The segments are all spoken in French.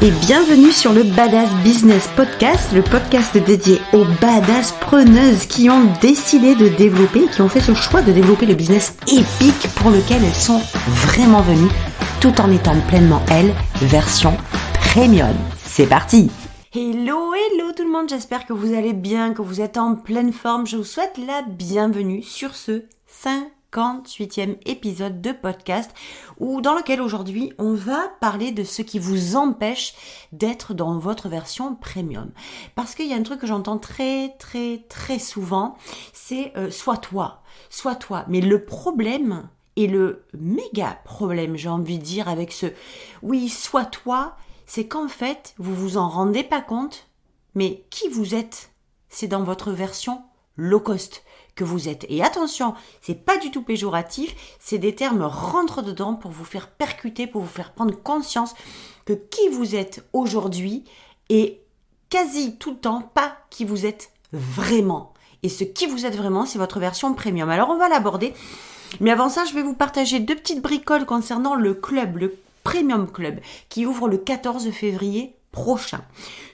Et bienvenue sur le Badass Business Podcast, le podcast dédié aux badass preneuses qui ont décidé de développer, qui ont fait ce choix de développer le business épique pour lequel elles sont vraiment venues, tout en étant pleinement elles, version premium. C'est parti! Hello tout le monde, j'espère que vous allez bien, que vous êtes en pleine forme. Je vous souhaite la bienvenue sur ce 58e épisode de podcast dans lequel aujourd'hui on va parler de ce qui vous empêche d'être dans votre version premium. Parce qu'il y a un truc que j'entends très souvent, c'est sois toi. Mais le problème, et le méga problème, j'ai envie de dire, avec ce oui, sois toi, c'est qu'en fait, vous vous en rendez pas compte, mais qui vous êtes, c'est dans votre version low cost que vous êtes. Et attention, c'est pas du tout péjoratif, c'est des termes rentre dedans pour vous faire percuter, pour vous faire prendre conscience que qui vous êtes aujourd'hui est quasi tout le temps pas qui vous êtes vraiment. Et ce qui vous êtes vraiment, c'est votre version premium. Alors on va l'aborder, mais avant ça, je vais vous partager deux petites bricoles concernant le club, le Premium Club, qui ouvre le 14 février prochain.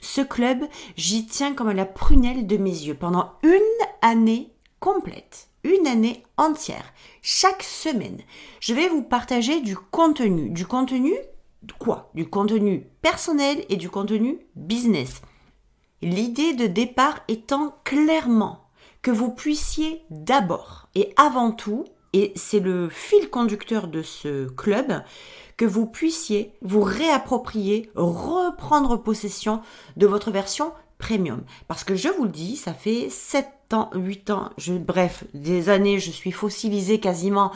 Ce club, j'y tiens comme à la prunelle de mes yeux pendant une année complète, une année entière. Chaque semaine, je vais vous partager du contenu. Du contenu quoi ? Du contenu personnel et du contenu business. L'idée de départ étant clairement que vous puissiez d'abord et avant tout, et c'est le fil conducteur de ce club, que vous puissiez vous réapproprier, reprendre possession de votre version premium. Parce que je vous le dis, ça fait 7 ans, 8 ans, des années, je suis fossilisée quasiment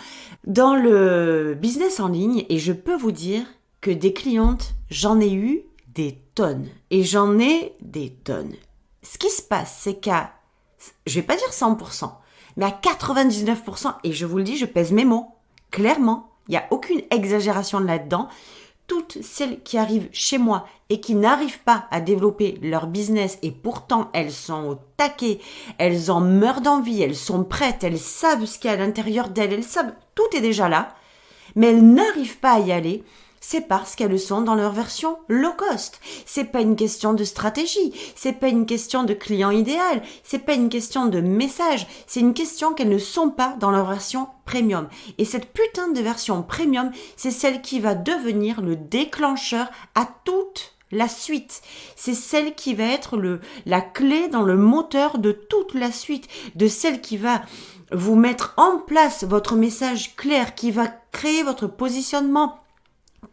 dans le business en ligne et je peux vous dire que des clientes, j'en ai eu des tonnes. Et j'en ai des tonnes. Ce qui se passe, c'est qu'à, je vais pas dire 100%, mais à 99%, et je vous le dis, je pèse mes mots, clairement, il n'y a aucune exagération là-dedans. Toutes celles qui arrivent chez moi et qui n'arrivent pas à développer leur business et pourtant elles sont au taquet, elles en meurent d'envie, elles sont prêtes, elles savent ce qu'il y a à l'intérieur d'elles, elles savent, tout est déjà là, mais elles n'arrivent pas à y aller. C'est parce qu'elles sont dans leur version low cost. C'est pas une question de stratégie, c'est pas une question de client idéal, c'est pas une question de message, c'est une question qu'elles ne sont pas dans leur version premium. Et cette putain de version premium, c'est celle qui va devenir le déclencheur à toute la suite. C'est celle qui va être la clé dans le moteur de toute la suite, de celle qui va vous mettre en place votre message clair, qui va créer votre positionnement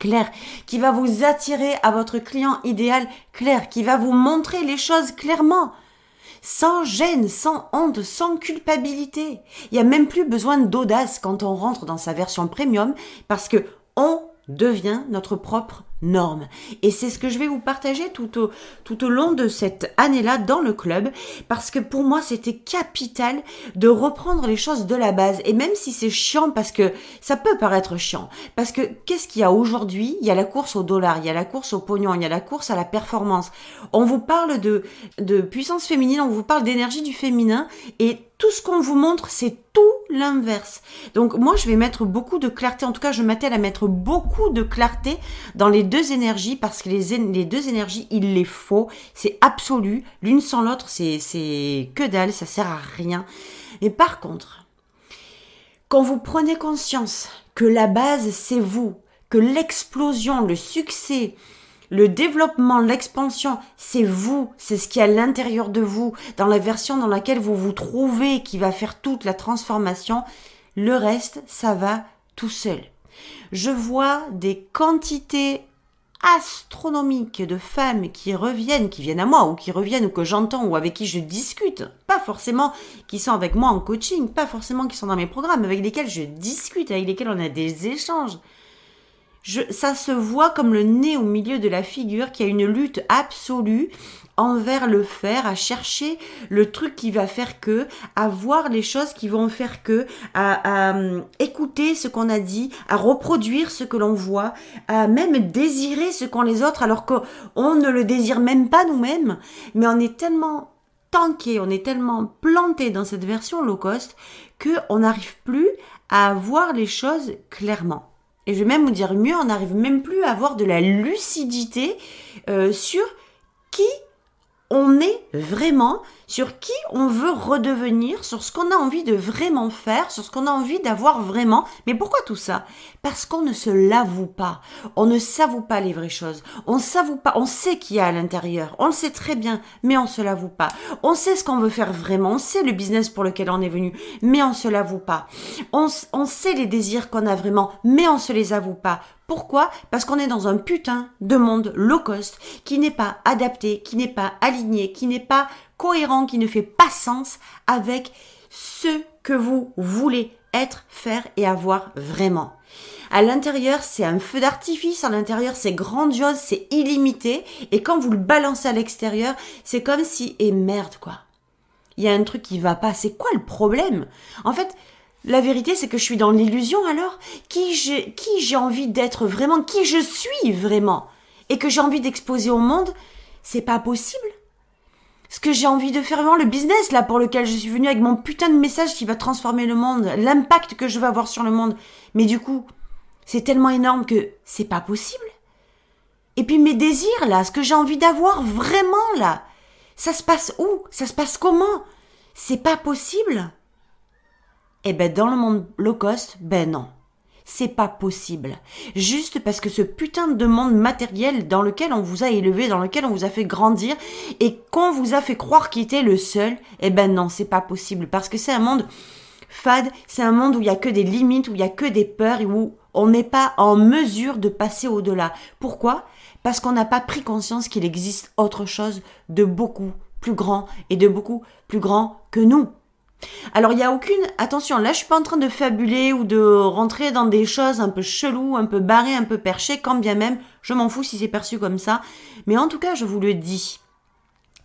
clair, qui va vous attirer à votre client idéal clair, qui va vous montrer les choses clairement, sans gêne, sans honte, sans culpabilité. Il n'y a même plus besoin d'audace quand on rentre dans sa version premium parce que on devient notre propre norme. Et c'est ce que je vais vous partager tout au long de cette année-là dans le club, parce que pour moi, c'était capital de reprendre les choses de la base. Et même si c'est chiant, parce que ça peut paraître chiant, parce que qu'est-ce qu'il y a aujourd'hui ? Il y a la course au dollar, il y a la course au pognon, il y a la course à la performance. On vous parle de puissance féminine, on vous parle d'énergie du féminin, et tout ce qu'on vous montre, c'est tout l'inverse. Donc moi, je vais mettre beaucoup de clarté, en tout cas, je m'attelle à mettre beaucoup de clarté dans les deux énergies, parce que les deux énergies, il les faut, c'est absolu, l'une sans l'autre, c'est que dalle, ça sert à rien. Mais par contre, quand vous prenez conscience que la base, c'est vous, que l'explosion, le succès, le développement, l'expansion, c'est vous, c'est ce qui est à l'intérieur de vous, dans la version dans laquelle vous vous trouvez, qui va faire toute la transformation, le reste, ça va tout seul. Je vois des quantités astronomiques de femmes qui viennent à moi, ou qui reviennent, ou que j'entends, ou avec qui je discute, pas forcément qui sont avec moi en coaching, pas forcément qui sont dans mes programmes, avec lesquels je discute, avec lesquels on a des échanges. Ça se voit comme le nez au milieu de la figure, qu'il y a une lutte absolue envers le faire, à chercher le truc qui va faire que, à voir les choses qui vont faire que, à écouter ce qu'on a dit, à reproduire ce que l'on voit, à même désirer ce qu'ont les autres, alors qu'on ne le désire même pas nous-mêmes, mais on est tellement tanké, on est tellement planté dans cette version low cost qu'on n'arrive plus à voir les choses clairement. Et je vais même vous dire mieux, on n'arrive même plus à avoir de la lucidité sur qui on est vraiment, sur qui on veut redevenir, sur ce qu'on a envie de vraiment faire, sur ce qu'on a envie d'avoir vraiment. Mais pourquoi tout ça? Parce qu'on ne se l'avoue pas. On ne s'avoue pas les vraies choses. On s'avoue pas. On sait qu'il y a à l'intérieur. On le sait très bien, mais on se l'avoue pas. On sait ce qu'on veut faire vraiment. On sait le business pour lequel on est venu, mais on se l'avoue pas. On sait les désirs qu'on a vraiment, mais on se les avoue pas. Pourquoi? Parce qu'on est dans un putain de monde low cost qui n'est pas adapté, qui n'est pas aligné, qui n'est pas cohérent, qui ne fait pas sens avec ce que vous voulez être, faire et avoir vraiment. À l'intérieur, c'est un feu d'artifice, à l'intérieur, c'est grandiose, c'est illimité, et quand vous le balancez à l'extérieur, c'est comme si, et merde quoi, il y a un truc qui va pas, c'est quoi le problème? En fait, la vérité, c'est que je suis dans l'illusion alors. Qui j'ai envie d'être vraiment, qui je suis vraiment, et que j'ai envie d'exposer au monde, c'est pas possible. Ce que j'ai envie de faire vraiment, le business là pour lequel je suis venue avec mon putain de message qui va transformer le monde, l'impact que je veux avoir sur le monde. Mais du coup, c'est tellement énorme que c'est pas possible. Et puis mes désirs là, ce que j'ai envie d'avoir vraiment là, ça se passe où? Ça se passe comment? C'est pas possible. Eh ben, dans le monde low cost, ben non. C'est pas possible. Juste parce que ce putain de monde matériel dans lequel on vous a élevé, dans lequel on vous a fait grandir et qu'on vous a fait croire qu'il était le seul, eh ben non, c'est pas possible. Parce que c'est un monde fade, c'est un monde où il y a que des limites, où il y a que des peurs et où on n'est pas en mesure de passer au-delà. Pourquoi? Parce qu'on n'a pas pris conscience qu'il existe autre chose de beaucoup plus grand et de beaucoup plus grand que nous. Alors il y a aucune, attention, là je suis pas en train de fabuler ou de rentrer dans des choses un peu cheloues, un peu barrées, un peu perchées, quand bien même, je m'en fous si c'est perçu comme ça, mais en tout cas je vous le dis.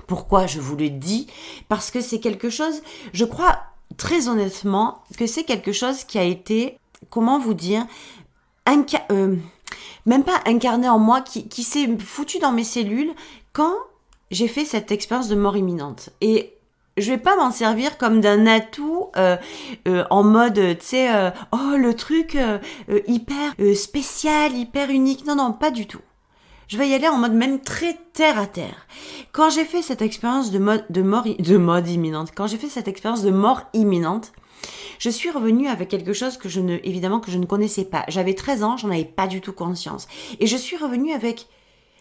Pourquoi je vous le dis? Parce que c'est quelque chose, je crois très honnêtement que c'est quelque chose qui a été, comment vous dire, même pas incarné en moi, qui s'est foutu dans mes cellules quand j'ai fait cette expérience de mort imminente. Et je vais pas m'en servir comme d'un atout en mode, tu sais, oh le truc hyper spécial, hyper unique. Non, non, pas du tout. Je vais y aller en mode même très terre à terre. Quand j'ai fait cette expérience de mort imminente, quand j'ai fait cette expérience de mort imminente, je suis revenue avec quelque chose que évidemment que je ne connaissais pas. J'avais 13 ans, j'en avais pas du tout conscience. Et je suis revenue avec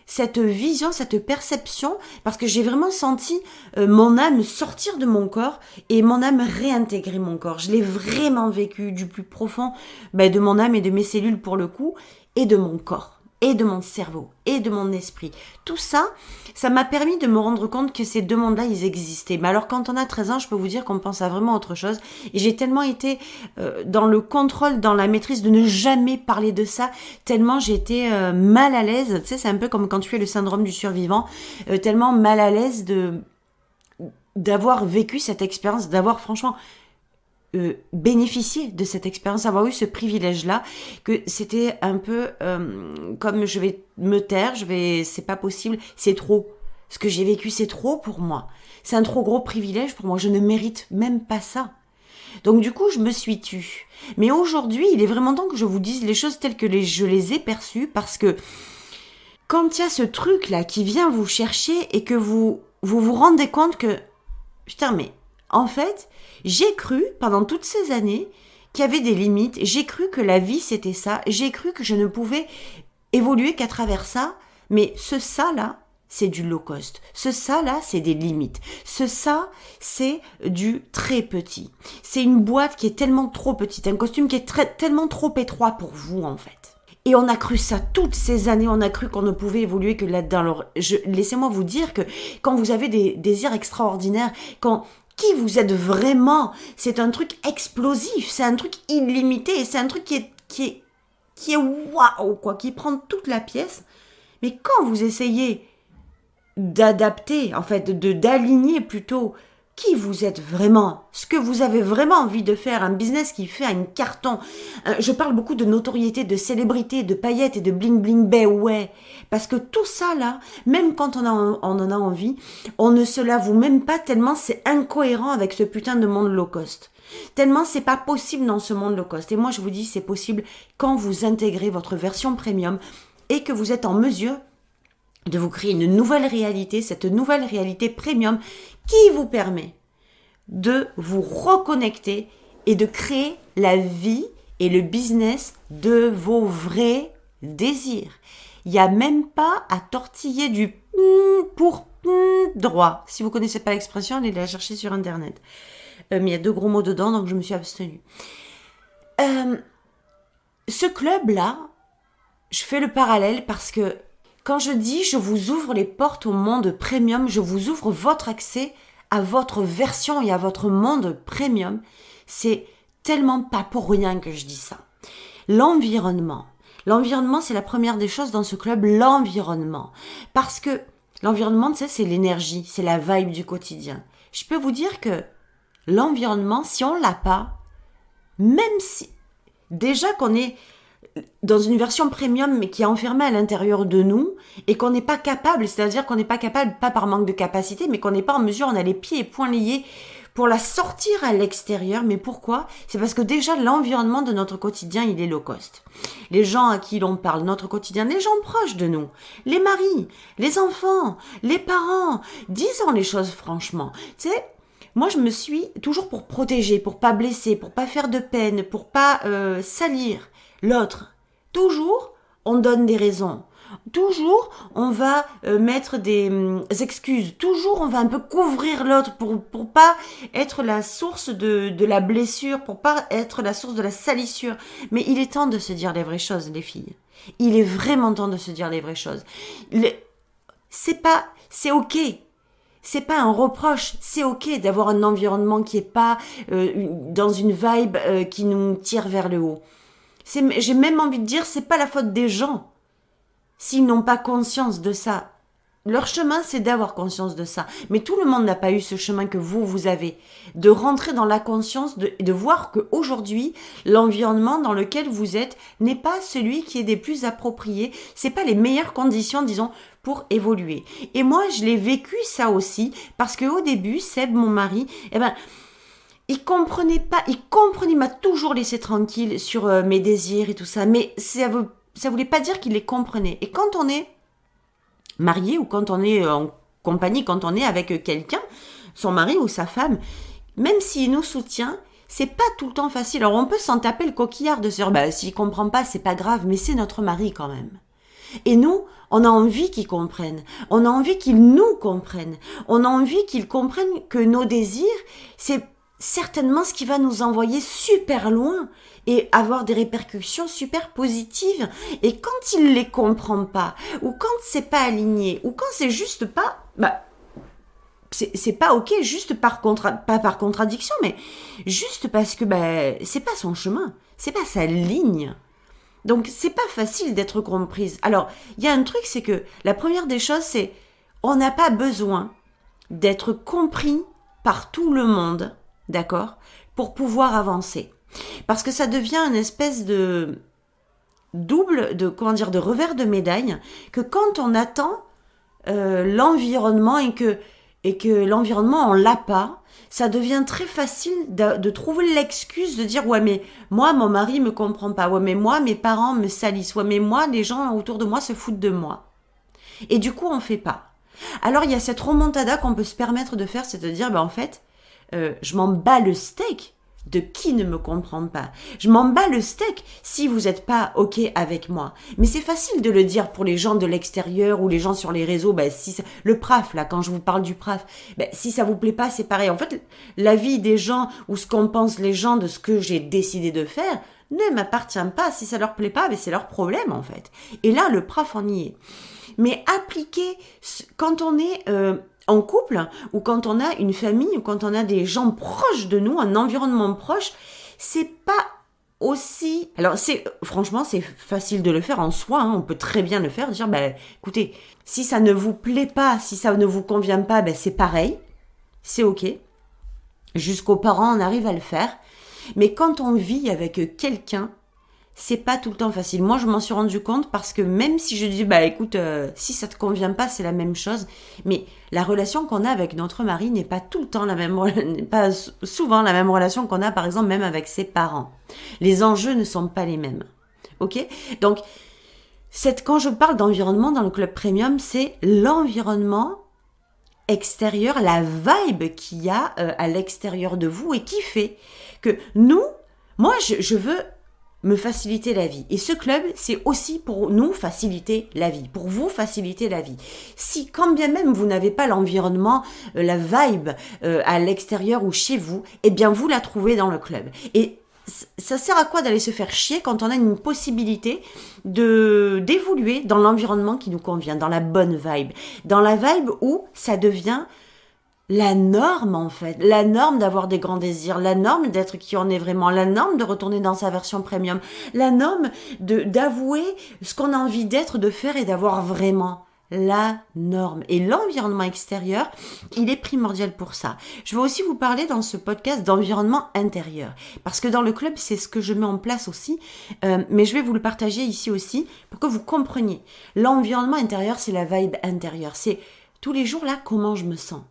cette vision, cette perception, parce que j'ai vraiment senti mon âme sortir de mon corps et mon âme réintégrer mon corps. Je l'ai vraiment vécu du plus profond de mon âme et de mes cellules pour le coup, et de mon corps, et de mon cerveau, et de mon esprit. Tout ça, ça m'a permis de me rendre compte que ces deux mondes-là, ils existaient. Mais alors quand on a 13 ans, je peux vous dire qu'on pense à vraiment autre chose. Et j'ai tellement été dans le contrôle, dans la maîtrise de ne jamais parler de ça, tellement j'ai été mal à l'aise. Tu sais, c'est un peu comme quand tu fais le syndrome du survivant, tellement mal à l'aise d'avoir vécu cette expérience, d'avoir franchement bénéficier de cette expérience, avoir eu ce privilège-là, que c'était un peu comme je vais me taire, c'est pas possible, c'est trop. Ce que j'ai vécu, c'est trop pour moi. C'est un trop gros privilège pour moi, je ne mérite même pas ça. Donc du coup, je me suis tue. Mais aujourd'hui, il est vraiment temps que je vous dise les choses telles que je les ai perçues, parce que quand il y a ce truc-là qui vient vous chercher et que vous rendez compte que, putain, mais en fait, j'ai cru, pendant toutes ces années, qu'il y avait des limites. J'ai cru que la vie, c'était ça. J'ai cru que je ne pouvais évoluer qu'à travers ça. Mais ce ça-là, c'est du low cost. Ce ça-là, c'est des limites. Ce ça, c'est du très petit. C'est une boîte qui est tellement trop petite. Un costume qui est tellement trop étroit pour vous, en fait. Et on a cru ça toutes ces années. On a cru qu'on ne pouvait évoluer que là-dedans. Alors, laissez-moi vous dire que quand vous avez des désirs extraordinaires, qui vous êtes vraiment, c'est un truc explosif, c'est un truc illimité, c'est un truc qui est waouh quoi, qui prend toute la pièce. Mais quand vous essayez d'adapter, en fait, d'aligner plutôt qui vous êtes vraiment, ce que vous avez vraiment envie de faire, un business qui fait un carton. Je parle beaucoup de notoriété, de célébrité, de paillettes et de bling bling bay, ouais. Parce que tout ça là, même quand on en a envie, on ne se l'avoue même pas tellement c'est incohérent avec ce putain de monde low cost. Tellement c'est pas possible dans ce monde low cost. Et moi je vous dis c'est possible quand vous intégrez votre version premium et que vous êtes en mesure de vous créer une nouvelle réalité, cette nouvelle réalité premium qui vous permet de vous reconnecter et de créer la vie et le business de vos vrais désirs. Il n'y a même pas à tortiller du pour droit. Si vous connaissez pas l'expression, allez la chercher sur internet. Mais il y a 2 gros mots dedans, donc je me suis abstenue. Ce club-là, je fais le parallèle parce que quand je dis je vous ouvre les portes au monde premium, je vous ouvre votre accès à votre version et à votre monde premium, c'est tellement pas pour rien que je dis ça. L'environnement, c'est la première des choses dans ce club, l'environnement. Parce que l'environnement, tu sais, c'est l'énergie, c'est la vibe du quotidien. Je peux vous dire que l'environnement, si on l'a pas, même si, déjà qu'on est dans une version premium mais qui est enfermée à l'intérieur de nous et qu'on n'est pas capable, c'est-à-dire qu'on n'est pas capable, pas par manque de capacité, mais qu'on n'est pas en mesure, on a les pieds et poings liés pour la sortir à l'extérieur. Mais pourquoi ? C'est parce que déjà l'environnement de notre quotidien, il est low cost. Les gens à qui l'on parle, notre quotidien, les gens proches de nous, les maris, les enfants, les parents, disons les choses franchement. Tu sais, moi je me suis toujours pour protéger, pour pas blesser, pour pas faire de peine, pour pas salir l'autre. Toujours, on donne des raisons. Toujours, on va mettre des excuses. Toujours, on va un peu couvrir l'autre pour pas être la source de la blessure, pour pas être la source de la salissure. Mais il est temps de se dire les vraies choses, les filles. Il est vraiment temps de se dire les vraies choses. C'est ok. C'est pas un reproche, c'est ok d'avoir un environnement qui est pas dans une vibe qui nous tire vers le haut. J'ai même envie de dire, c'est pas la faute des gens s'ils n'ont pas conscience de ça. Leur chemin, c'est d'avoir conscience de ça. Mais tout le monde n'a pas eu ce chemin que vous avez. De rentrer dans la conscience, de voir qu'aujourd'hui, l'environnement dans lequel vous êtes n'est pas celui qui est des plus appropriés. C'est pas les meilleures conditions, disons, pour évoluer. Et moi, je l'ai vécu ça aussi, parce qu'au début, Seb, mon mari, il comprenait pas, il m'a toujours laissé tranquille sur mes désirs et tout ça, mais ça voulait pas dire qu'il les comprenait. Et quand on est marié ou quand on est en compagnie, quand on est avec quelqu'un, son mari ou sa femme, même s'il nous soutient, c'est pas tout le temps facile. Alors on peut s'en taper le coquillard de se dire, s'il comprend pas, c'est pas grave, mais c'est notre mari quand même. Et nous, on a envie qu'ils comprennent. On a envie qu'ils nous comprennent. On a envie qu'ils comprennent que nos désirs, c'est certainement ce qui va nous envoyer super loin et avoir des répercussions super positives. Et quand il les comprend pas, ou quand c'est pas aligné, ou quand c'est juste pas, c'est pas ok, juste pas par contradiction, mais juste parce que c'est pas son chemin, c'est pas sa ligne. Donc c'est pas facile d'être comprise. Alors il y a un truc, c'est que la première des choses, c'est on n'a pas besoin d'être compris par tout le monde. D'accord ? Pour pouvoir avancer. Parce que ça devient une espèce de de revers de médaille, que quand on attend l'environnement et que l'environnement on l'a pas, ça devient très facile de trouver l'excuse de dire ouais mais moi mon mari me comprend pas, ouais mais moi mes parents me salissent, ouais mais moi les gens autour de moi se foutent de moi. Et du coup on fait pas. Alors il y a cette remontada qu'on peut se permettre de faire, c'est de dire en fait je m'en bats le steak de qui ne me comprend pas. Je m'en bats le steak si vous n'êtes pas ok avec moi. Mais c'est facile de le dire pour les gens de l'extérieur ou les gens sur les réseaux. Le PRAF, là, quand je vous parle du PRAF, si ça vous plaît pas, c'est pareil. En fait, la vie des gens ou ce qu'en pensent les gens de ce que j'ai décidé de faire ne m'appartient pas. Si ça leur plaît pas, c'est leur problème, en fait. Et là, le PRAF, on y est. Mais appliquer, quand on est en couple, ou quand on a une famille, ou quand on a des gens proches de nous, un environnement proche, c'est pas aussi... Alors, franchement, c'est facile de le faire en soi, on peut très bien le faire, dire, écoutez, si ça ne vous plaît pas, si ça ne vous convient pas, c'est pareil, c'est ok. Jusqu'aux parents, on arrive à le faire. Mais quand on vit avec quelqu'un, c'est pas tout le temps facile. Moi, je m'en suis rendu compte parce que même si je dis, écoute, si ça te convient pas, c'est la même chose. Mais la relation qu'on a avec notre mari n'est pas tout le temps n'est pas souvent la même relation qu'on a, par exemple, même avec ses parents. Les enjeux ne sont pas les mêmes. Ok ? Donc, Quand je parle d'environnement dans le club premium, c'est l'environnement extérieur, la vibe qu'il y a à l'extérieur de vous et qui fait que moi je veux me faciliter la vie. Et ce club, c'est aussi pour nous faciliter la vie, pour vous faciliter la vie. Si, quand bien même vous n'avez pas l'environnement, la vibe à l'extérieur ou chez vous, eh bien vous la trouvez dans le club. Et ça sert à quoi d'aller se faire chier quand on a une possibilité d'évoluer dans l'environnement qui nous convient, dans la bonne vibe, dans la vibe où ça devient la norme en fait, la norme d'avoir des grands désirs, la norme d'être qui on est vraiment, la norme de retourner dans sa version premium, la norme d'avouer ce qu'on a envie d'être, de faire et d'avoir vraiment. La norme. Et l'environnement extérieur, il est primordial pour ça. Je vais aussi vous parler dans ce podcast d'environnement intérieur. Parce que dans le club, c'est ce que je mets en place aussi. Mais je vais vous le partager ici aussi pour que vous compreniez. L'environnement intérieur, c'est la vibe intérieure. C'est tous les jours là, comment je me sens.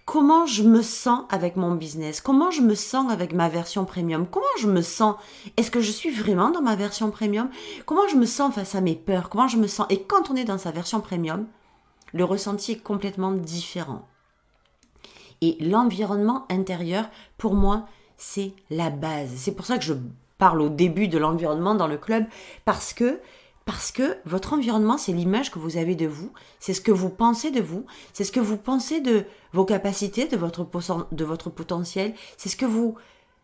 Comment je me sens avec mon business? Comment je me sens avec ma version premium? Comment je me sens? Est-ce que je suis vraiment dans ma version premium? Comment je me sens face à mes peurs? Comment je me sens? Et quand on est dans sa version premium, le ressenti est complètement différent. Et l'environnement intérieur, pour moi, c'est la base. C'est pour ça que je parle au début de l'environnement dans le club, parce que votre environnement, c'est l'image que vous avez de vous, c'est ce que vous pensez de vous, c'est ce que vous pensez de vos capacités, de votre potentiel, c'est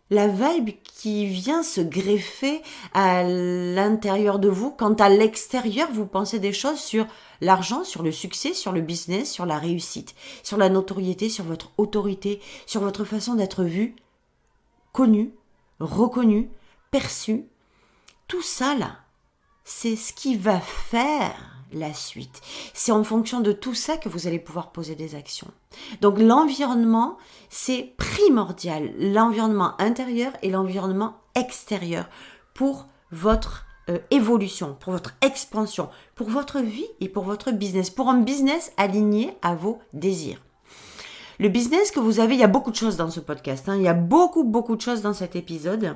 la vibe qui vient se greffer à l'intérieur de vous, quand à l'extérieur, vous pensez des choses sur l'argent, sur le succès, sur le business, sur la réussite, sur la notoriété, sur votre autorité, sur votre façon d'être vu, connu, reconnu, perçu. Tout ça là, c'est ce qui va faire la suite. C'est en fonction de tout ça que vous allez pouvoir poser des actions. Donc l'environnement, c'est primordial. L'environnement intérieur et l'environnement extérieur pour votre évolution, pour votre expansion, pour votre vie et pour votre business. Pour un business aligné à vos désirs. Le business que vous avez, il y a beaucoup de choses dans ce podcast. Il y a beaucoup de choses dans cet épisode.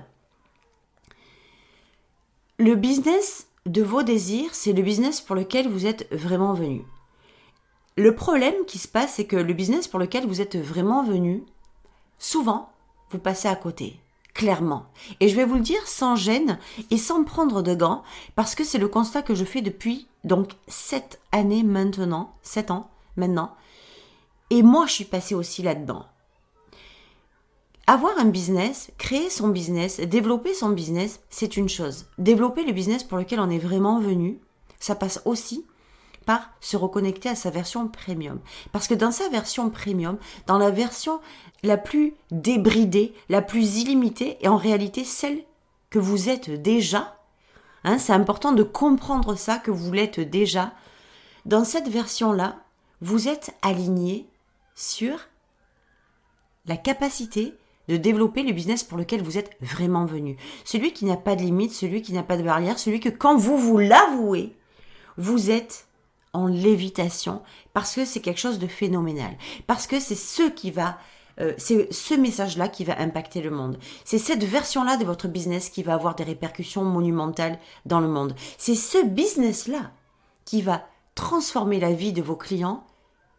Le business de vos désirs, c'est le business pour lequel vous êtes vraiment venu. Le problème qui se passe, c'est que le business pour lequel vous êtes vraiment venu, souvent, vous passez à côté, clairement. Et je vais vous le dire sans gêne et sans prendre de gants, parce que c'est le constat que je fais depuis donc 7 années maintenant, 7 ans maintenant. Et moi, je suis passée aussi là-dedans. Avoir un business, créer son business, développer son business, c'est une chose. Développer le business pour lequel on est vraiment venu, ça passe aussi par se reconnecter à sa version premium. Parce que dans sa version premium, dans la version la plus débridée, la plus illimitée, et en réalité celle que vous êtes déjà, c'est important de comprendre ça, que vous l'êtes déjà. Dans cette version-là, vous êtes aligné sur la capacité de développer le business pour lequel vous êtes vraiment venu. Celui qui n'a pas de limite, celui qui n'a pas de barrière, celui que quand vous l'avouez, vous êtes en lévitation parce que c'est quelque chose de phénoménal. Parce que c'est c'est ce message-là qui va impacter le monde. C'est cette version-là de votre business qui va avoir des répercussions monumentales dans le monde. C'est ce business-là qui va transformer la vie de vos clients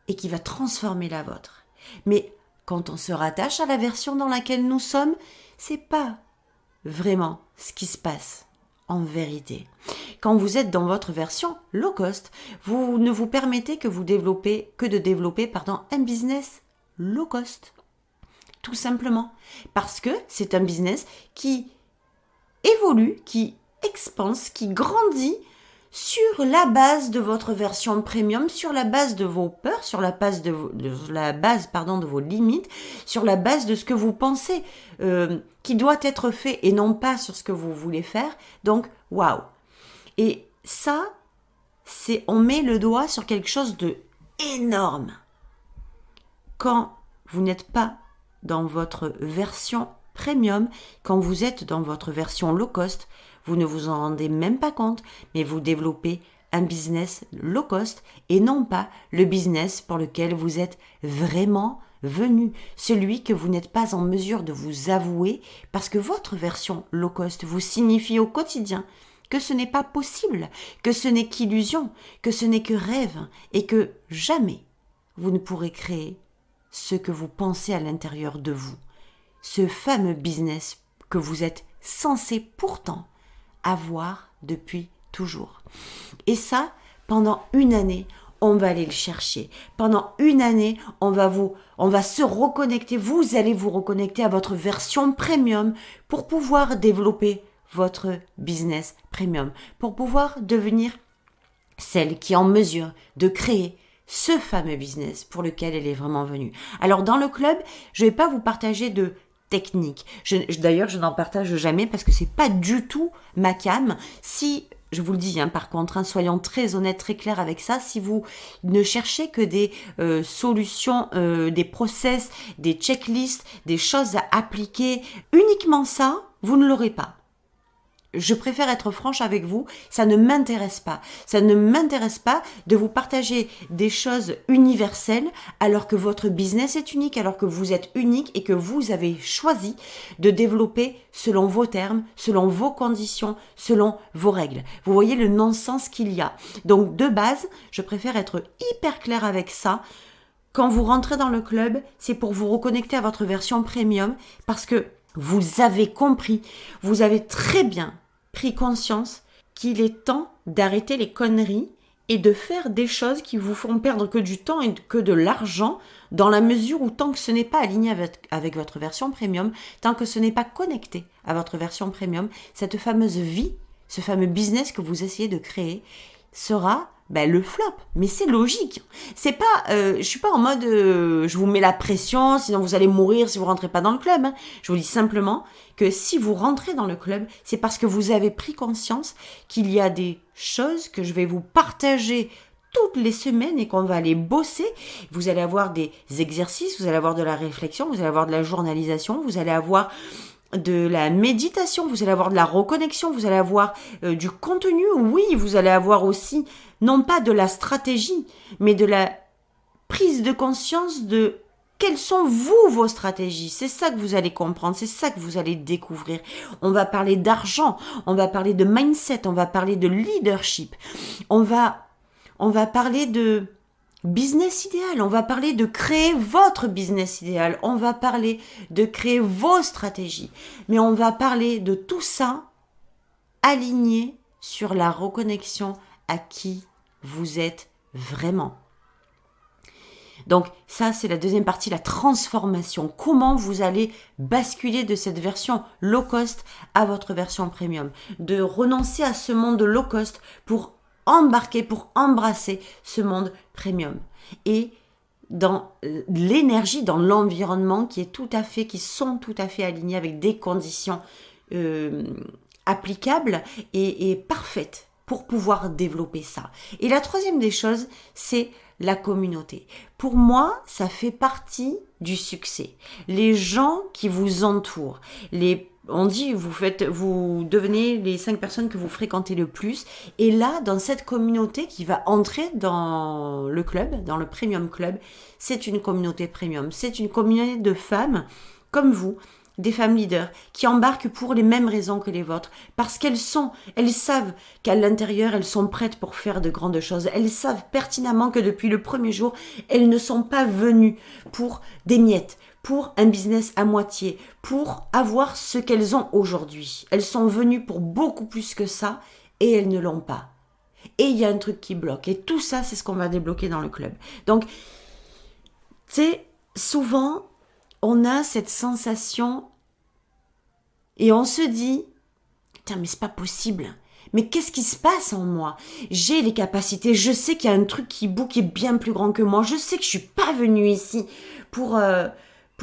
et qui va transformer la vôtre. Mais quand on se rattache à la version dans laquelle nous sommes, c'est pas vraiment ce qui se passe en vérité. Quand vous êtes dans votre version low cost, vous ne vous permettez que de développer un business low cost. Tout simplement. Parce que c'est un business qui évolue, qui expanse, qui grandit sur la base de votre version premium, sur la base de vos peurs, sur la base de vos limites, sur la base de ce que vous pensez qui doit être fait et non pas sur ce que vous voulez faire. Donc, waouh. Et ça, on met le doigt sur quelque chose de énorme. Quand vous n'êtes pas dans votre version premium, quand vous êtes dans votre version low cost, vous ne vous en rendez même pas compte, mais vous développez un business low cost et non pas le business pour lequel vous êtes vraiment venu, celui que vous n'êtes pas en mesure de vous avouer parce que votre version low cost vous signifie au quotidien que ce n'est pas possible, que ce n'est qu'illusion, que ce n'est que rêve et que jamais vous ne pourrez créer ce que vous pensez à l'intérieur de vous, ce fameux business que vous êtes censé pourtant avoir depuis toujours. Et ça, pendant une année, on va aller le chercher. Pendant une année, on va se reconnecter. Vous allez vous reconnecter à votre version premium pour pouvoir développer votre business premium, pour pouvoir devenir celle qui est en mesure de créer ce fameux business pour lequel elle est vraiment venue. Alors dans le club, je ne vais pas vous partager de techniques. D'ailleurs, je n'en partage jamais parce que c'est pas du tout ma came. Si je vous le dis, par contre, soyons très honnêtes, très clairs avec ça. Si vous ne cherchez que des solutions, des process, des checklists, des choses à appliquer, uniquement ça, vous ne l'aurez pas. Je préfère être franche avec vous, ça ne m'intéresse pas. Ça ne m'intéresse pas de vous partager des choses universelles alors que votre business est unique, alors que vous êtes unique et que vous avez choisi de développer selon vos termes, selon vos conditions, selon vos règles. Vous voyez le non-sens qu'il y a. Donc de base, je préfère être hyper claire avec ça. Quand vous rentrez dans le club, c'est pour vous reconnecter à votre version premium parce que vous avez compris, vous avez très bien pris conscience qu'il est temps d'arrêter les conneries et de faire des choses qui vous font perdre que du temps et que de l'argent dans la mesure où tant que ce n'est pas aligné avec votre version premium, tant que ce n'est pas connecté à votre version premium, cette fameuse vie, ce fameux business que vous essayez de créer sera le flop. Mais c'est logique. C'est pas, je suis pas en mode je vous mets la pression, sinon vous allez mourir si vous rentrez pas dans le club. Je vous dis simplement que si vous rentrez dans le club, c'est parce que vous avez pris conscience qu'il y a des choses que je vais vous partager toutes les semaines et qu'on va aller bosser. Vous allez avoir des exercices, vous allez avoir de la réflexion, vous allez avoir de la journalisation, vous allez avoir de la méditation, vous allez avoir de la reconnexion, vous allez avoir du contenu, oui, vous allez avoir aussi, non pas de la stratégie, mais de la prise de conscience de quelles sont vos stratégies. C'est ça que vous allez comprendre, c'est ça que vous allez découvrir. On va parler d'argent, on va parler de mindset, on va parler de leadership, on va parler de business idéal, on va parler de créer votre business idéal, on va parler de créer vos stratégies, mais on va parler de tout ça aligné sur la reconnexion à qui vous êtes vraiment. Donc ça, c'est la deuxième partie, la transformation. Comment vous allez basculer de cette version low cost à votre version premium, de renoncer à ce monde low cost pour embarquer, pour embrasser ce monde premium. Et dans l'énergie, dans l'environnement qui sont tout à fait alignés avec des conditions applicables et parfaites pour pouvoir développer ça. Et la troisième des choses, c'est la communauté. Pour moi, ça fait partie du succès. Les gens qui vous entourent, on dit, vous devenez les 5 personnes que vous fréquentez le plus. Et là, dans cette communauté qui va entrer dans le club, dans le Premium Club, c'est une communauté premium. C'est une communauté de femmes comme vous, des femmes leaders, qui embarquent pour les mêmes raisons que les vôtres. Parce elles savent qu'à l'intérieur, elles sont prêtes pour faire de grandes choses. Elles savent pertinemment que depuis le premier jour, elles ne sont pas venues pour des miettes, pour un business à moitié, pour avoir ce qu'elles ont aujourd'hui. Elles sont venues pour beaucoup plus que ça et elles ne l'ont pas. Et il y a un truc qui bloque. Et tout ça, c'est ce qu'on va débloquer dans le club. Donc, tu sais, souvent, on a cette sensation et on se dit « Putain, mais c'est pas possible. Mais qu'est-ce qui se passe en moi ? J'ai les capacités, je sais qu'il y a un truc qui est bien plus grand que moi. Je sais que je suis pas venue ici pour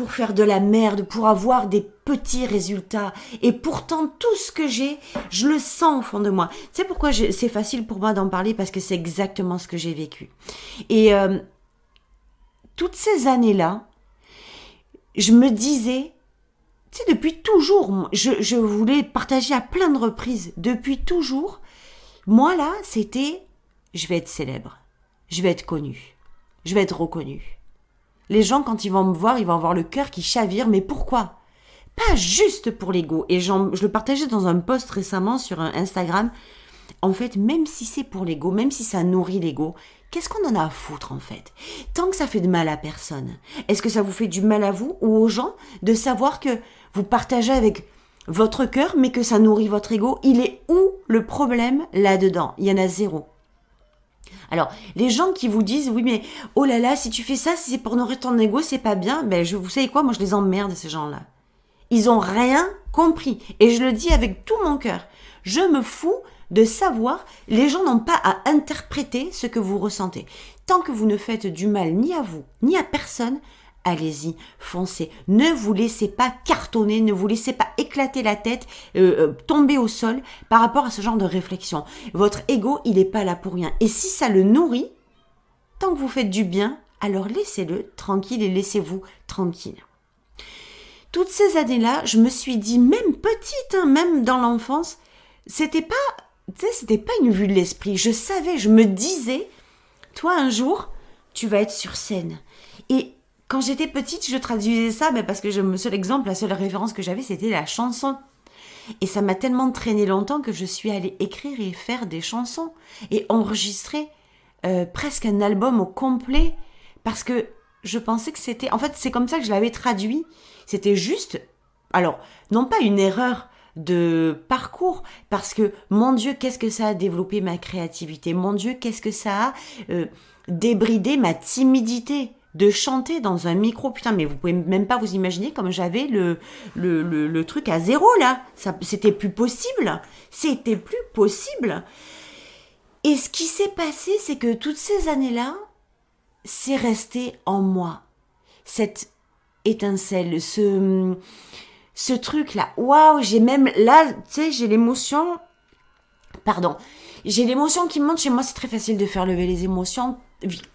faire de la merde, pour avoir des petits résultats. Et pourtant, tout ce que j'ai, je le sens au fond de moi. » Tu sais pourquoi c'est facile pour moi d'en parler ? Parce que c'est exactement ce que j'ai vécu. Et toutes ces années-là, je me disais, tu sais, depuis toujours, je voulais partager à plein de reprises, depuis toujours, moi là, c'était, je vais être célèbre, je vais être connue, je vais être reconnue. Les gens, quand ils vont me voir, ils vont avoir le cœur qui chavire, mais pourquoi ? Pas juste pour l'ego. Et je le partageais dans un post récemment sur Instagram. en fait, même si c'est pour l'ego, même si ça nourrit l'ego, qu'est-ce qu'on en a à foutre en fait? Tant que ça fait de mal à personne. Est-ce que ça vous fait du mal à vous ou aux gens de savoir que vous partagez avec votre cœur, mais que ça nourrit votre ego? Il est où le problème là-dedans? Il y en a zéro. Alors, les gens qui vous disent, oui, mais oh là là, si tu fais ça, si c'est pour nourrir ton ego, c'est pas bien. Ben, vous savez quoi, moi je les emmerde, ces gens-là. Ils ont rien compris. Et je le dis avec tout mon cœur. Je me fous de savoir, les gens n'ont pas à interpréter ce que vous ressentez. Tant que vous ne faites du mal ni à vous, ni à personne, allez-y, foncez. Ne vous laissez pas cartonner, ne vous laissez pas éclater la tête, tomber au sol par rapport à ce genre de réflexion. Votre ego, il n'est pas là pour rien. Et si ça le nourrit, tant que vous faites du bien, alors laissez-le tranquille et laissez-vous tranquille. Toutes ces années-là, je me suis dit, même petite, même dans l'enfance, c'était pas une vue de l'esprit. Je savais, je me disais, toi un jour, tu vas être sur scène. Et quand j'étais petite, je traduisais ça, parce que le seul exemple, la seule référence que j'avais, c'était la chanson. Et ça m'a tellement traîné longtemps que je suis allée écrire et faire des chansons et enregistrer presque un album au complet parce que je pensais que c'était... En fait, c'est comme ça que je l'avais traduit. C'était juste... Alors, non pas une erreur de parcours, parce que, mon Dieu, qu'est-ce que ça a développé ma créativité. Mon Dieu, qu'est-ce que ça a débridé ma timidité de chanter dans un micro. Putain, mais vous pouvez même pas vous imaginer comme j'avais le truc à zéro, là. C'était plus possible. C'était plus possible. Et ce qui s'est passé, c'est que toutes ces années-là, c'est resté en moi. Cette étincelle, ce truc-là. Waouh, j'ai même, là, tu sais, j'ai l'émotion qui monte chez moi. C'est très facile de faire lever les émotions.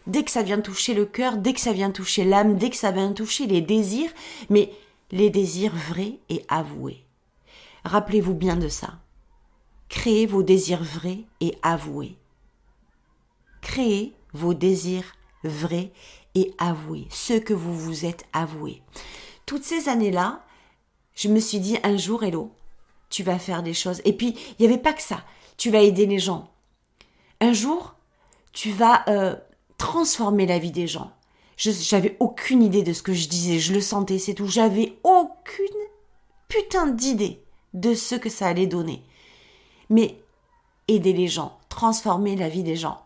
Dès que ça vient toucher le cœur, dès que ça vient toucher l'âme, dès que ça vient toucher les désirs, mais les désirs vrais et avoués. Rappelez-vous bien de ça. Créez vos désirs vrais et avoués. Créez vos désirs vrais et avoués, ce que vous vous êtes avoué. Toutes ces années-là, je me suis dit un jour, Hello, tu vas faire des choses. Et puis, il n'y avait pas que ça. Tu vas aider les gens. Un jour, tu vas transformer la vie des gens. J'avais aucune idée de ce que je disais. Je le sentais, c'est tout. J'avais aucune putain d'idée de ce que ça allait donner. Mais aider les gens, transformer la vie des gens.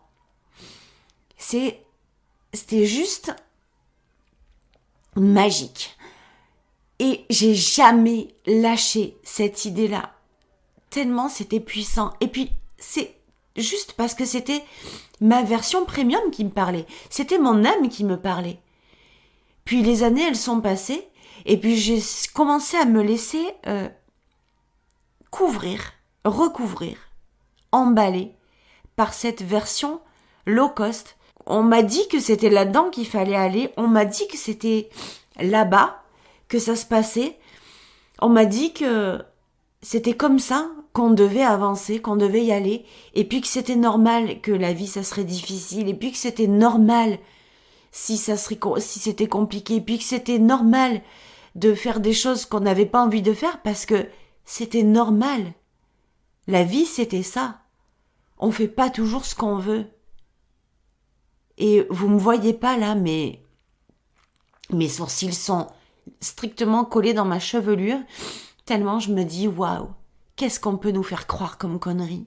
C'était juste magique. Et j'ai jamais lâché cette idée-là. Tellement c'était puissant. Et puis, c'est juste parce que c'était ma version premium qui me parlait. C'était mon âme qui me parlait. Puis les années, elles sont passées. Et puis j'ai commencé à me laisser recouvrir, emballer par cette version low cost. On m'a dit que c'était là-dedans qu'il fallait aller. On m'a dit que c'était là-bas que ça se passait. On m'a dit que c'était comme ça qu'on devait avancer, qu'on devait y aller, et puis que c'était normal que la vie, ça serait difficile, et puis que c'était normal si c'était compliqué, et puis que c'était normal de faire des choses qu'on n'avait pas envie de faire parce que c'était normal. La vie, c'était ça. On fait pas toujours ce qu'on veut. Et vous me voyez pas là, mais mes sourcils sont strictement collés dans ma chevelure, tellement je me dis, waouh, qu'est-ce qu'on peut nous faire croire comme connerie?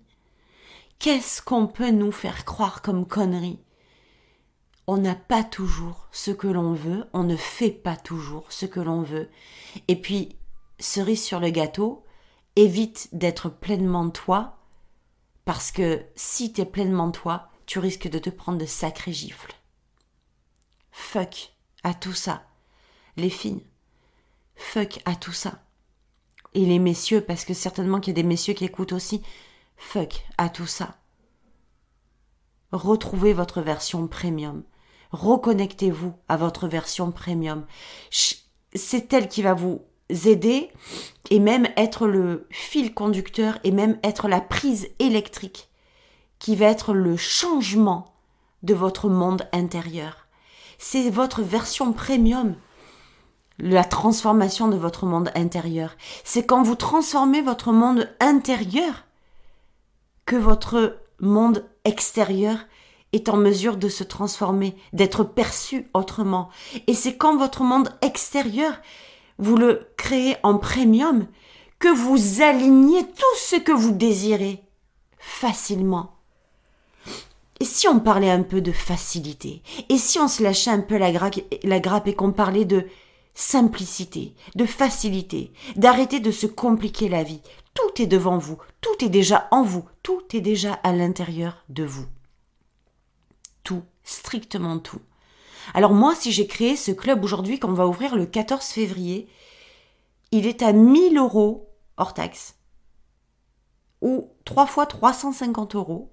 Qu'est-ce qu'on peut nous faire croire comme connerie? On n'a pas toujours ce que l'on veut, on ne fait pas toujours ce que l'on veut. Et puis, cerise sur le gâteau, évite d'être pleinement toi, parce que si t'es pleinement toi, tu risques de te prendre de sacrées gifles. Fuck à tout ça. Les filles, fuck à tout ça. Et les messieurs, parce que certainement qu'il y a des messieurs qui écoutent aussi, fuck à tout ça. Retrouvez votre version premium. Reconnectez-vous à votre version premium. C'est elle qui va vous aider et même être le fil conducteur et même être la prise électrique qui va être le changement de votre monde intérieur. C'est votre version premium. La transformation de votre monde intérieur. C'est quand vous transformez votre monde intérieur que votre monde extérieur est en mesure de se transformer, d'être perçu autrement. Et c'est quand votre monde extérieur, vous le créez en premium, que vous alignez tout ce que vous désirez facilement. Et si on parlait un peu de facilité? Et si on se lâchait un peu la grappe et qu'on parlait de simplicité, de facilité, d'arrêter de se compliquer la vie? Tout est devant vous, tout est déjà en vous, tout est déjà à l'intérieur de vous. Tout, strictement tout. Alors moi, si j'ai créé ce club aujourd'hui qu'on va ouvrir le 14 février, il est à 1 000 € hors taxe, ou 3 fois 350 €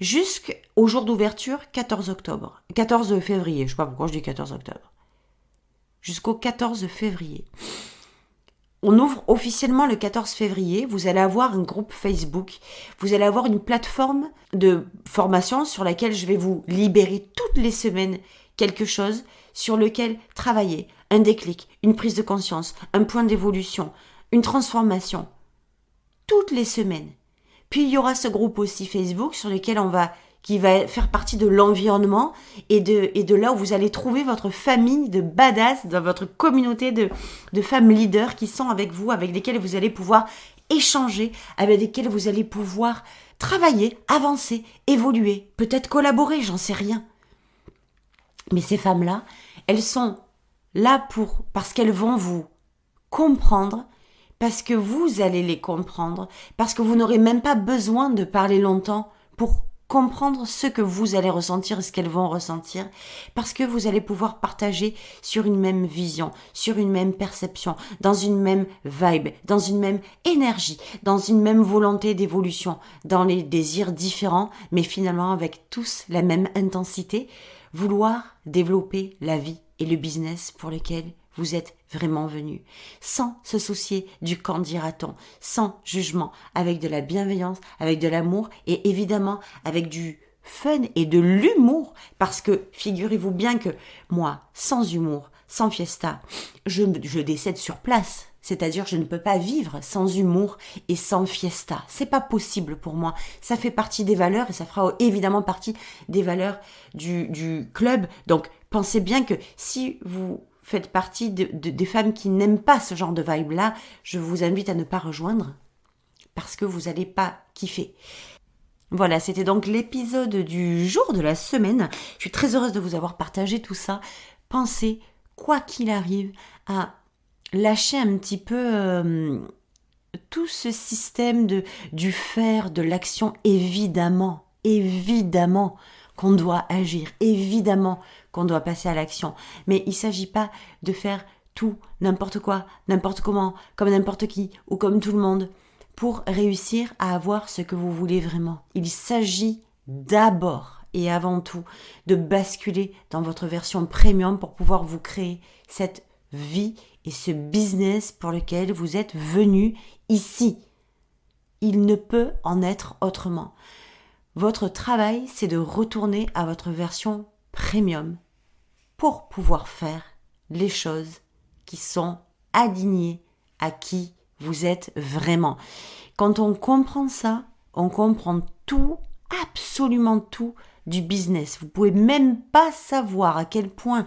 jusqu'au jour d'ouverture 14 février, je sais pas pourquoi je dis 14 octobre, jusqu'au 14 février. On ouvre officiellement le 14 février, vous allez avoir un groupe Facebook, vous allez avoir une plateforme de formation sur laquelle je vais vous libérer toutes les semaines quelque chose sur lequel travailler, un déclic, une prise de conscience, un point d'évolution, une transformation, toutes les semaines. Puis il y aura ce groupe aussi Facebook sur lequel qui va faire partie de l'environnement et de là où vous allez trouver votre famille de badass, dans votre communauté de femmes leaders qui sont avec vous, avec lesquelles vous allez pouvoir échanger, avec lesquelles vous allez pouvoir travailler, avancer, évoluer, peut-être collaborer, j'en sais rien. Mais ces femmes-là, elles sont là parce qu'elles vont vous comprendre, parce que vous allez les comprendre, parce que vous n'aurez même pas besoin de parler longtemps pour comprendre ce que vous allez ressentir et ce qu'elles vont ressentir, parce que vous allez pouvoir partager sur une même vision, sur une même perception, dans une même vibe, dans une même énergie, dans une même volonté d'évolution, dans les désirs différents, mais finalement avec tous la même intensité, vouloir développer la vie et le business pour lequel vous êtes vraiment venu, sans se soucier du qu'en dira-t-on, sans jugement, avec de la bienveillance, avec de l'amour et évidemment avec du fun et de l'humour, parce que figurez-vous bien que moi, sans humour, sans fiesta, je décède sur place. C'est-à-dire, je ne peux pas vivre sans humour et sans fiesta. C'est pas possible pour moi. Ça fait partie des valeurs et ça fera évidemment partie des valeurs du club. Donc, pensez bien que si vous faites partie des femmes qui n'aiment pas ce genre de vibe-là, je vous invite à ne pas rejoindre parce que vous n'allez pas kiffer. Voilà, c'était donc l'épisode du jour de la semaine. Je suis très heureuse de vous avoir partagé tout ça. Pensez, quoi qu'il arrive, à lâcher un petit peu tout ce système du faire, de l'action, évidemment qu'on doit agir, évidemment qu'on doit passer à l'action. Mais il ne s'agit pas de faire tout, n'importe quoi, n'importe comment, comme n'importe qui ou comme tout le monde pour réussir à avoir ce que vous voulez vraiment. Il s'agit d'abord et avant tout de basculer dans votre version premium pour pouvoir vous créer cette vie et ce business pour lequel vous êtes venu ici. Il ne peut en être autrement. Votre travail, c'est de retourner à votre version premium pour pouvoir faire les choses qui sont alignées à qui vous êtes vraiment. Quand on comprend ça, on comprend tout, absolument tout du business. Vous pouvez même pas savoir à quel point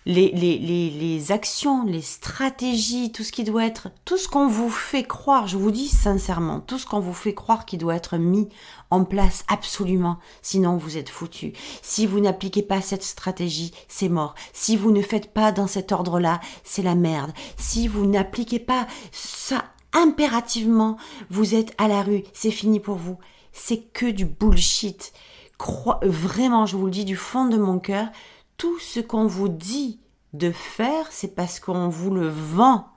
les actions, les stratégies, tout ce qui doit être, tout ce qu'on vous fait croire, je vous dis sincèrement, tout ce qu'on vous fait croire qui doit être mis en place absolument, sinon vous êtes foutus. Si vous n'appliquez pas cette stratégie, c'est mort. Si vous ne faites pas dans cet ordre-là, c'est la merde. Si vous n'appliquez pas ça impérativement, vous êtes à la rue, c'est fini pour vous. C'est que du bullshit. Vraiment, je vous le dis du fond de mon cœur, tout ce qu'on vous dit de faire, c'est parce qu'on vous le vend.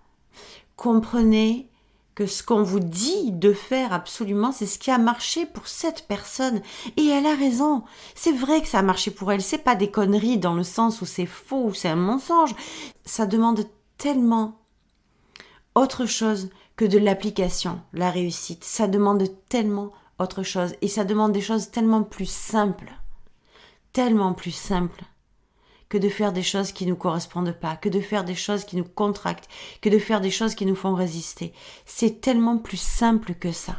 Comprenez que ce qu'on vous dit de faire absolument, c'est ce qui a marché pour cette personne. Et elle a raison. C'est vrai que ça a marché pour elle. C'est pas des conneries dans le sens où c'est faux ou c'est un mensonge. Ça demande tellement autre chose que de l'application, la réussite. Ça demande tellement autre chose. Et ça demande des choses tellement plus simples. Tellement plus simples. Que de faire des choses qui ne nous correspondent pas, que de faire des choses qui nous contractent, que de faire des choses qui nous font résister. C'est tellement plus simple que ça.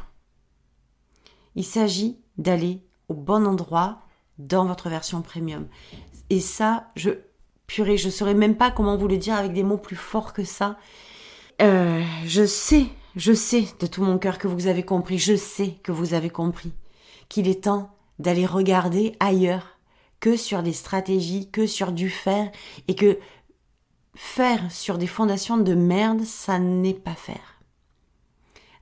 Il s'agit d'aller au bon endroit dans votre version premium. Et ça, je saurais même pas comment vous le dire avec des mots plus forts que ça. Je sais de tout mon cœur que vous avez compris. Je sais que vous avez compris qu'il est temps d'aller regarder ailleurs que sur des stratégies, que sur du faire, et que faire sur des fondations de merde, ça n'est pas faire.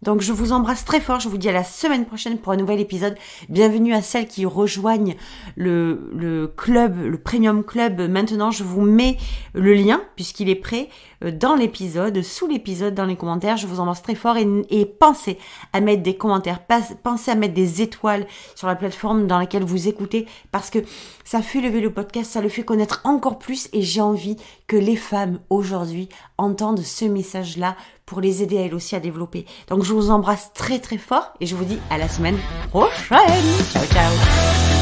Donc je vous embrasse très fort, je vous dis à la semaine prochaine pour un nouvel épisode. Bienvenue à celles qui rejoignent le club, le Premium Club. Maintenant, je vous mets le lien, puisqu'il est prêt, dans l'épisode, sous l'épisode, dans les commentaires. Je vous embrasse très fort et pensez à mettre des commentaires, pensez à mettre des étoiles sur la plateforme dans laquelle vous écoutez, parce que ça fait lever le podcast, ça le fait connaître encore plus, et j'ai envie que les femmes aujourd'hui entendent ce message-là pour les aider à elles aussi à développer. Donc je vous embrasse très très fort et je vous dis à la semaine prochaine. Ciao ciao.